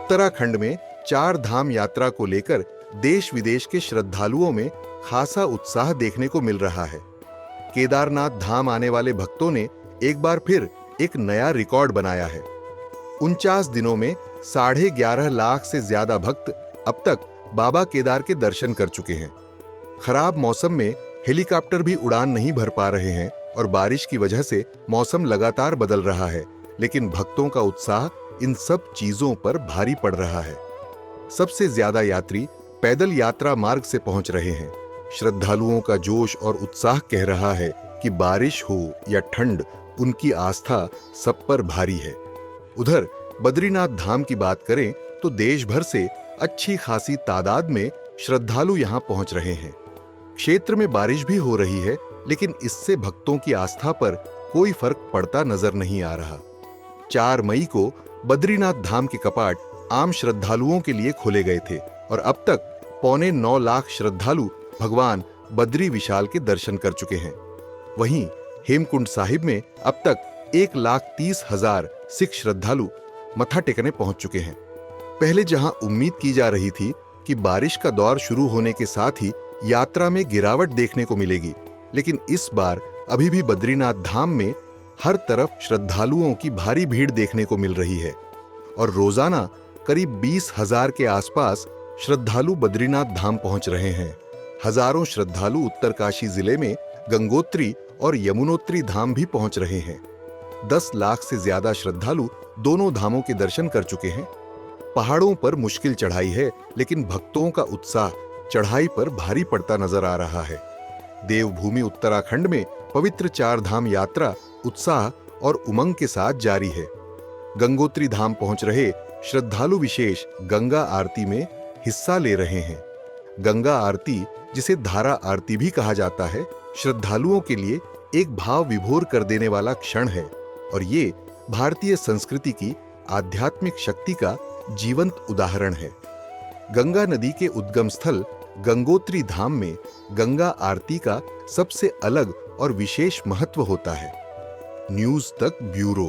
उत्तराखंड में चार धाम यात्रा को लेकर देश विदेश के श्रद्धालुओं में खासा उत्साह देखने को मिल रहा है। केदारनाथ धाम आने वाले भक्तों ने एक बार फिर एक नया रिकॉर्ड बनाया है। 49 दिनों में 11.5 लाख से ज्यादा भक्त अब तक बाबा केदार के दर्शन कर चुके हैं। खराब मौसम में हेलीकॉप्टर भी उड़ान नहीं भर पा रहे हैं और बारिश की वजह से मौसम लगातार बदल रहा है, लेकिन भक्तों का उत्साह इन सब चीजों पर भारी पड़ रहा है। सबसे ज्यादा यात्री पैदल यात्रा मार्ग से पहुंच रहे हैं। श्रद्धालुओं का जोश और उत्साह कह रहा है कि बारिश हो या ठंड, उनकी आस्था सब पर भारी है। उधर बद्रीनाथ धाम की बात करें तो देश भर से अच्छी खासी तादाद में श्रद्धालु यहां पहुंच रहे हैं। क्षेत्र में बारिश भी हो रही है, लेकिन इससे भक्तों की आस्था पर कोई फर्क पड़ता नजर नहीं आ रहा। 4 मई को बद्रीनाथ धाम के कपाट आम श्रद्धालुओं के लिए खोले गए थे और अब तक 9.25 लाख श्रद्धालु भगवान बद्री विशाल के दर्शन कर चुके हैं। वहीं हेमकुंड साहिब में अब तक 1,30,000 सिख श्रद्धालु मत्था टेकने पहुंच चुके हैं। पहले जहां उम्मीद की जा रही थी कि बारिश का दौर शुरू होने के साथ ही यात्रा में गिरावट देखने को मिलेगी, लेकिन इस बार अभी भी बद्रीनाथ धाम में हर तरफ श्रद्धालुओं की भारी भीड़ देखने को मिल रही है और रोजाना करीब 20,000 के आसपास श्रद्धालु बद्रीनाथ धाम पहुंच रहे हैं। हजारों श्रद्धालु उत्तरकाशी जिले में गंगोत्री और यमुनोत्री धाम भी पहुंच रहे हैं। 10 लाख से ज्यादा श्रद्धालु दोनों धामों के दर्शन कर चुके हैं। पहाड़ों पर मुश्किल चढ़ाई है, लेकिन भक्तों का उत्साह चढ़ाई पर भारी पड़ता नजर आ रहा है। देवभूमि उत्तराखंड में पवित्र 4 धाम यात्रा उत्साह और उमंग के साथ जारी है। गंगोत्री धाम पहुंच रहे श्रद्धालु विशेष गंगा आरती में हिस्सा ले रहे हैं। गंगा आरती, जिसे धारा आरती भी कहा जाता है, श्रद्धालुओं के लिए एक भाव विभोर कर देने वाला क्षण है और ये भारतीय संस्कृति की आध्यात्मिक शक्ति का जीवंत उदाहरण है। गंगा नदी के उद्गम स्थल गंगोत्री धाम में गंगा आरती का सबसे अलग और विशेष महत्व होता है। न्यूज़ तक ब्यूरो।